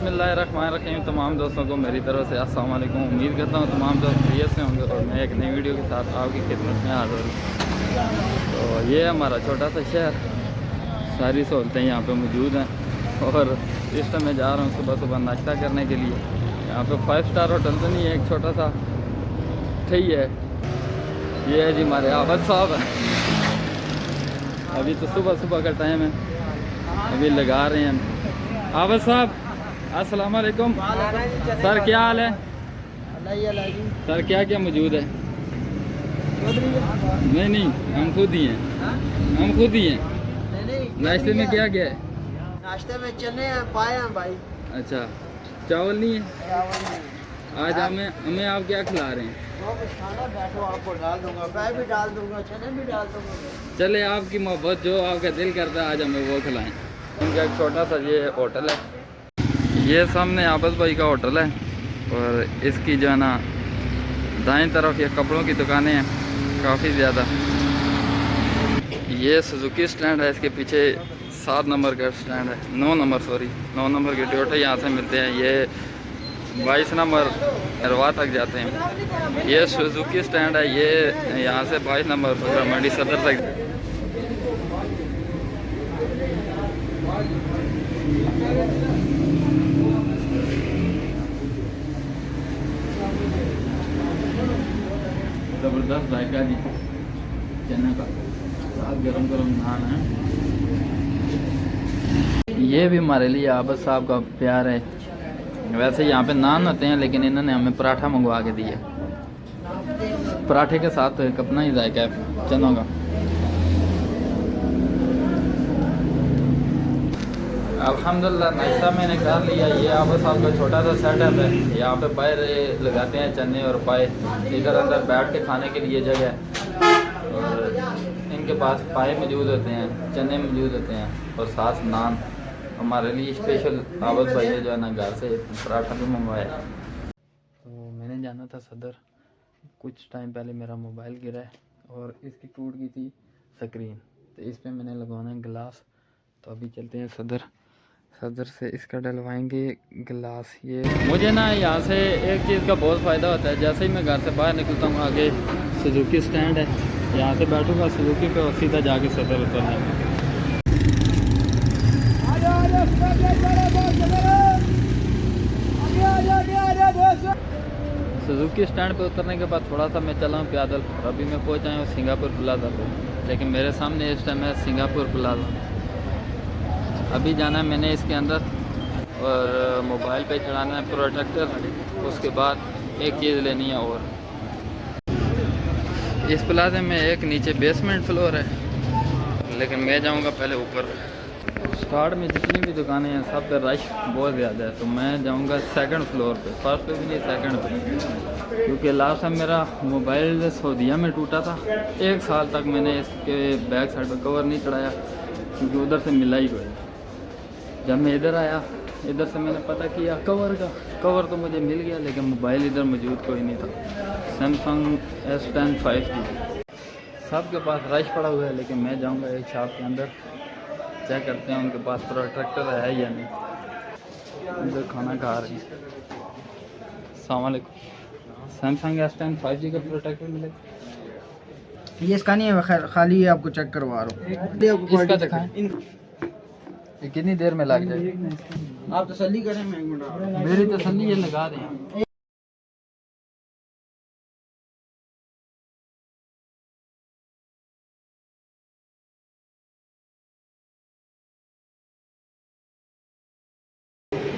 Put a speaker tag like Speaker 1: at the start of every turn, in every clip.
Speaker 1: बिस्मिल्लाहिर्रहमानिर्रहीम। तमाम दोस्तों को मेरी तरफ से अस्सलाम वालेकुम। उम्मीद करता हूँ तमाम दोस्त खैरियत से होंगे और मैं एक नई वीडियो के साथ आपकी खिदमत में हाज़िर हूँ। तो ये हमारा छोटा सा शहर, सारी सहूलतें यहाँ पे मौजूद हैं और इस टाइम मैं जा रहा हूँ सुबह सुबह नाश्ता करने के लिए। यहाँ पे 5 स्टार होटल तो नहीं है, एक छोटा सा ठही है। ये है जी हमारे आबद साहब है। अभी तो सुबह सुबह का टाइम है, अभी लगा रहे हैं आबद साहब। अस्सलाम वालेकुम सर, क्या हाल है सर? क्या क्या मौजूद है? नहीं हम खुद ही हैं, हम खुद ही हैं। नाश्ते में क्या क्या है?
Speaker 2: नाश्ते में चने पाए हैं भाई।
Speaker 1: अच्छा, चावल नहीं है? आज हमें आप क्या खिला रहे हैं?
Speaker 2: वो कुछ खाना बैठो, आपको डाल दूंगा, मैं भी डाल दूंगा, चने भी डाल दूंगा।
Speaker 1: चले आपकी मोहब्बत, जो आपका दिल करता है आज हमें वो खिलाएं। उनका एक छोटा सा ये होटल है, ये सामने आबद भाई का होटल है और इसकी जो है ना दाएं तरफ ये कपड़ों की दुकानें हैं काफ़ी ज़्यादा। ये सुजुकी स्टैंड है, इसके पीछे 7 नंबर का स्टैंड है, 9 नंबर के टोयोटा यहाँ से मिलते हैं। ये 22 नंबर अरवा तक जाते हैं। ये सुजुकी स्टैंड है, ये यहाँ से 22 नंबर पूरा मंडी सदर तक। ज़बरदस्त जायका जी चने का, साथ गरम गरम नान है। ये भी हमारे लिए आबद साहब का प्यार है। वैसे यहाँ पे नान होते हैं लेकिन इन्होंने हमें पराठा मंगवा के दिया। पराठे के साथ तो एक अपना ही जायका है चनों का। अल्हम्दुलिल्लाह नाश्ता मैंने कर लिया। ये आबद साहब का छोटा सा सेटअप है, यहाँ पे बाहर लगाते हैं चने और पाए, इधर अंदर बैठ के खाने के लिए जगह है और इनके पास पाए मौजूद होते हैं, चने मौजूद होते हैं और साथ नान। हमारे लिए स्पेशल आबद भाई ने जो है ना घर से पराठा भी मंगवाया। तो मैंने जाना था सदर, कुछ टाइम पहले मेरा मोबाइल गिरा है और इसकी टूट गई थी स्क्रीन, तो इस पर मैंने लगवाना है गिलास। तो अभी चलते हैं सदर से इसका डलवाएंगे गिलास। ये मुझे ना यहाँ से एक चीज़ का बहुत फ़ायदा होता है, जैसे ही मैं घर से बाहर निकलता हूँ आगे सुजुकी स्टैंड है, यहाँ से बैठूँगा सुजुकी पे और सीधा जाके सदर उतरना है। सुजुकी स्टैंड पे उतरने के बाद थोड़ा सा मैं चला हूँ पैदल और अभी मैं पहुँच आया हूँ सिंगापुर प्लाजा पे, लेकिन मेरे सामने इस टाइम है सिंगापुर प्लाजा। अभी जाना है मैंने इसके अंदर और मोबाइल पे चढ़ाना है प्रोटेक्टर, उसके बाद एक चीज़ लेनी है और इस प्लाजे में एक नीचे बेसमेंट फ्लोर है, लेकिन मैं जाऊंगा पहले ऊपर। स्टार्ट में जितनी भी दुकानें हैं सब पे रश बहुत ज़्यादा है, तो मैं जाऊंगा सेकंड फ्लोर पे, फर्स्ट पे भी नहीं सेकंड पे, क्योंकि लास्ट टाइम मेरा मोबाइल सऊदीया में टूटा था। 1 साल तक मैंने इसके बैक साइड पर कवर नहीं चढ़ाया क्योंकि उधर से मिला ही कोई। जब मैं इधर आया, इधर से मैंने पता किया कवर तो मुझे मिल गया, लेकिन मोबाइल इधर मौजूद कोई नहीं था। सैमसंग S10 5G, सबके पास रश पड़ा हुआ है, लेकिन मैं जाऊंगा एक शॉप के अंदर, चेक करते हैं उनके पास प्रोटेक्टर है या नहीं। इधर खाना खा रही है। अस्सलाम वालेकुम, सैमसंग S10 5G का प्रोटेक्टर मिलेगा?
Speaker 2: ये इसका नहीं है, खाली ये आपको चेक करवा रहा हूँ।
Speaker 1: इसका दिखाएं, ये कितनी देर में लग जाएगी?
Speaker 2: आप तसल्ली करें, मैं 1 मिनट।
Speaker 1: मेरी तसल्ली ये लगा दें।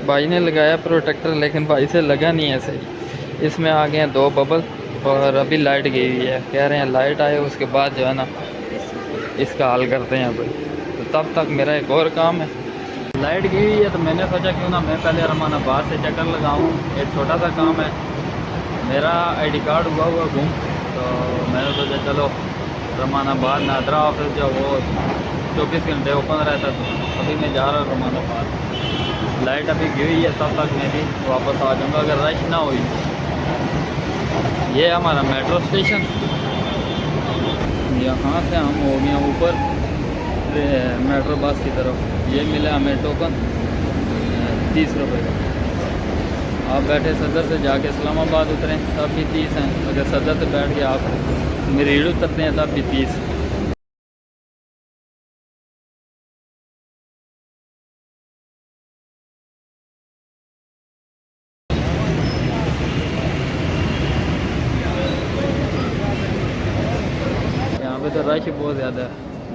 Speaker 1: भाई ने लगाया प्रोटेक्टर, लेकिन भाई से लगा नहीं है सही। इसमें आ गए हैं 2 बबल और अभी लाइट गई हुई है। कह रहे हैं लाइट आए उसके बाद जो है ना इसका हल करते हैं भाई। तो तब तक मेरा एक और काम है। लाइट गई हुई है तो मैंने सोचा क्यों ना मैं पहले रमानाबाद से चक्कर लगाऊं। एक छोटा सा काम है, मेरा ID कार्ड हुआ गुम, तो मैंने सोचा चलो रमानाबाद नादरा ऑफिस जो वो 24 घंटे ओपन रहता, तो अभी मैं जा रहा हूँ रमानाबाद। लाइट अभी गई हुई है, तब तक मैं भी वापस आ जाऊँगा अगर रश ना हुई। ये हमारा मेट्रो स्टेशन, यहाँ से हम हो गए ऊपर मेट्रो बस की तरफ। ये मिला हमें टोकन 30 रुपये का। आप बैठे सदर से जाके इस्लामाबाद उतरें तब भी 30 हैं, अगर सदर से बैठ के आप मरीड़ उतरते हैं तब भी 30। यहाँ पे तो रश बहुत ज़्यादा है।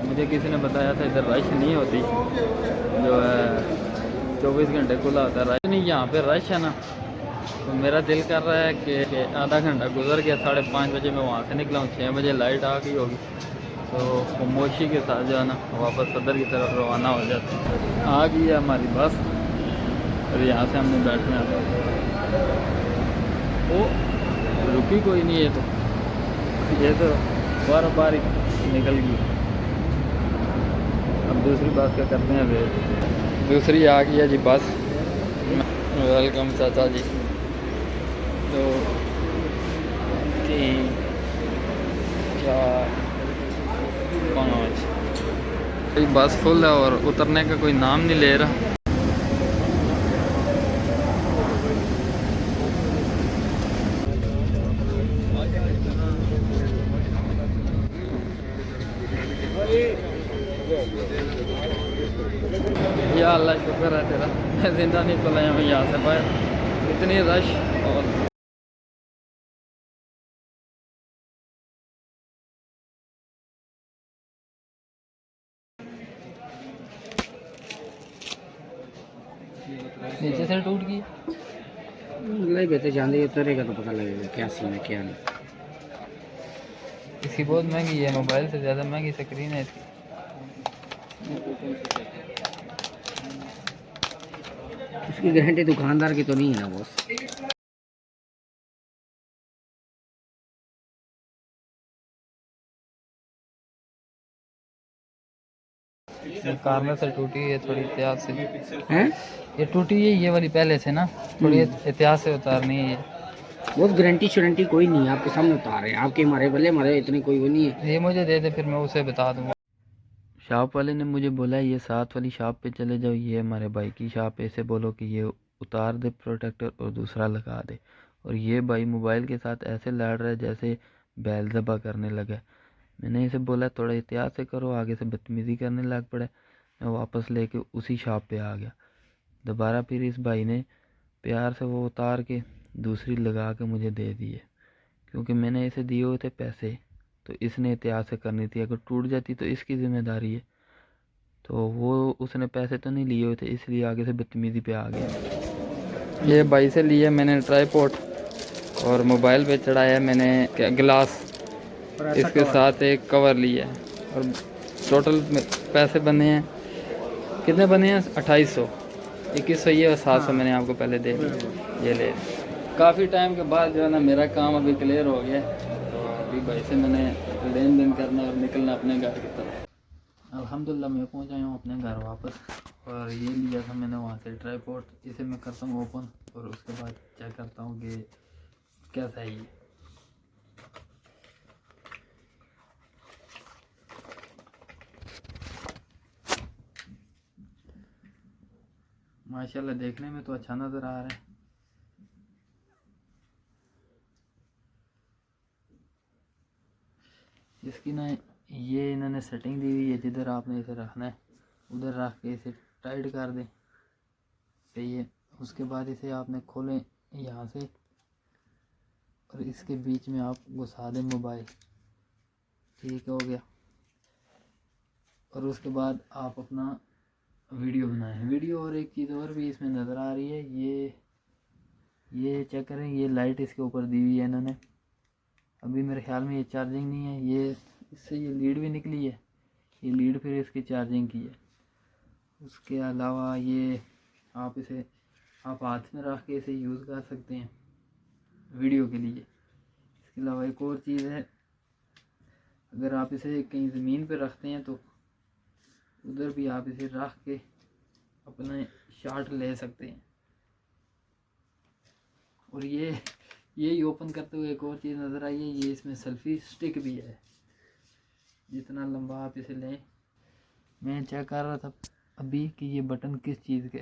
Speaker 1: मुझे किसी ने बताया था इधर रश नहीं होती, जो है 24 घंटे खुला होता है। रश नहीं, यहाँ पे रश है ना, तो मेरा दिल कर रहा है कि आधा घंटा गुजर गया, 5:30 बजे मैं वहाँ से निकला हूँ, 6 बजे लाइट आ गई होगी, तो खामोशी के साथ जो है ना वापस सदर की तरफ रवाना हो जाते हैं। आ गई है हमारी बस और यहाँ से हमने बैठना है। वो रुकी कोई नहीं है, ये तो बार बार निकल गई। अब दूसरी बात क्या करते हैं, वे दूसरी आ गई है जी बस। वेलकम चाचा जी। 2 3 4 5। बस फुल है और उतरने का कोई नाम नहीं ले रहा। या अल्लाह शुक्र है तेरा, मैं जिंदा नहीं निकल आया हूँ यहाँ से बाहर। इतनी रश और नीचे से टूट गई।
Speaker 2: नहीं बेहतर जान दे, उतरेगा तो पता लगेगा क्या सीन है क्या नहीं।
Speaker 1: इसकी बहुत महंगी है, मोबाइल से ज़्यादा महंगी स्क्रीन है इसकी।
Speaker 2: उसकी गारंटी दुकानदार की तो नहीं है ना बॉस।
Speaker 1: ये कार्नर से टूटी है, थोड़ी एहतियात से
Speaker 2: हैं?
Speaker 1: ये टूटी है, ये वाली पहले से ना, थोड़ी एहतियात से उतारनी है।
Speaker 2: बहुत गारंटी शारंटी कोई नहीं है, आपके सामने उतार रहे हैं, आपके मारे भले हमारे इतने कोई वो नहीं है।
Speaker 1: ये मुझे दे दे, फिर मैं उसे बता दूंगा। शॉप वाले ने मुझे बोला ये साथ वाली शॉप पे चले जाओ, ये हमारे भाई की शॉप है, इसे बोलो कि ये उतार दे प्रोटेक्टर और दूसरा लगा दे। और ये भाई मोबाइल के साथ ऐसे लड़ रहा है जैसे बैल ज़बा करने लगा। मैंने इसे बोला थोड़ा एहतियात से करो, आगे से बदतमीज़ी करने लग पड़े। मैं वापस लेके उसी शॉप पे आ गया। दोबारा फिर इस भाई ने प्यार से वो उतार के दूसरी लगा के मुझे दे दी है, क्योंकि मैंने इसे दिए हुए थे पैसे, तो इसने एहतियात से करनी थी। अगर टूट जाती तो इसकी ज़िम्मेदारी है, तो वो उसने पैसे तो नहीं लिए हुए थे, इसलिए आगे से बदतमीज़ी पे आ गया। ये भाई से लिए मैंने ट्राईपॉड और मोबाइल पे चढ़ाया मैंने गिलास, इसके साथ एक कवर लिया है। और टोटल पैसे बने हैं, कितने बने हैं? 2800, 2100 ये और 700 मैंने आपको पहले दे दिया। ये ले, काफ़ी टाइम के बाद जो है ना मेरा काम अभी क्लियर हो गया। तो अभी भाई से मैंने लेन देन करना और निकलना अपने घर की तरफ। अल्हम्दुलिल्लाह मैं पहुंच आया हूँ अपने घर वापस। और ये लिया था मैंने वहाँ से ट्राईपॉड, इसे मैं करता हूँ ओपन और उसके बाद चेक करता हूँ कि कैसा है ये। माशाल्लाह देखने में तो अच्छा नज़र आ रहा है। इसकी ना ये इन्होंने सेटिंग दी हुई है, जिधर आपने इसे रखना है उधर रख के इसे टाइट कर दें, सही है। उसके बाद इसे आपने खोलें यहाँ से और इसके बीच में आप घुसा दें मोबाइल, ठीक हो गया। और उसके बाद आप अपना वीडियो बनाएं। वीडियो और एक चीज़ और भी इसमें नज़र आ रही है, ये चेक करें, ये लाइट इसके ऊपर दी हुई है इन्होंने। अभी मेरे ख्याल में ये चार्जिंग नहीं है, ये इससे ये लीड भी निकली है, ये लीड फिर इसकी चार्जिंग की है। उसके अलावा ये आप इसे आप हाथ में रख के इसे यूज़ कर सकते हैं वीडियो के लिए। इसके अलावा एक और चीज़ है, अगर आप इसे कहीं ज़मीन पे रखते हैं तो उधर भी आप इसे रख के अपने शॉट ले सकते हैं। और ये ओपन करते हुए एक और चीज़ नज़र आई है, ये इसमें सेल्फी स्टिक भी है, जितना लंबा आप इसे लें। मैं चेक कर रहा था अभी कि ये बटन किस चीज़ के,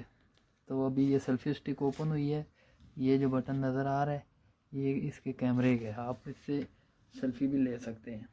Speaker 1: तो अभी ये सेल्फी स्टिक ओपन हुई है, ये जो बटन नज़र आ रहा है ये इसके कैमरे के है, आप इससे सेल्फी भी ले सकते हैं।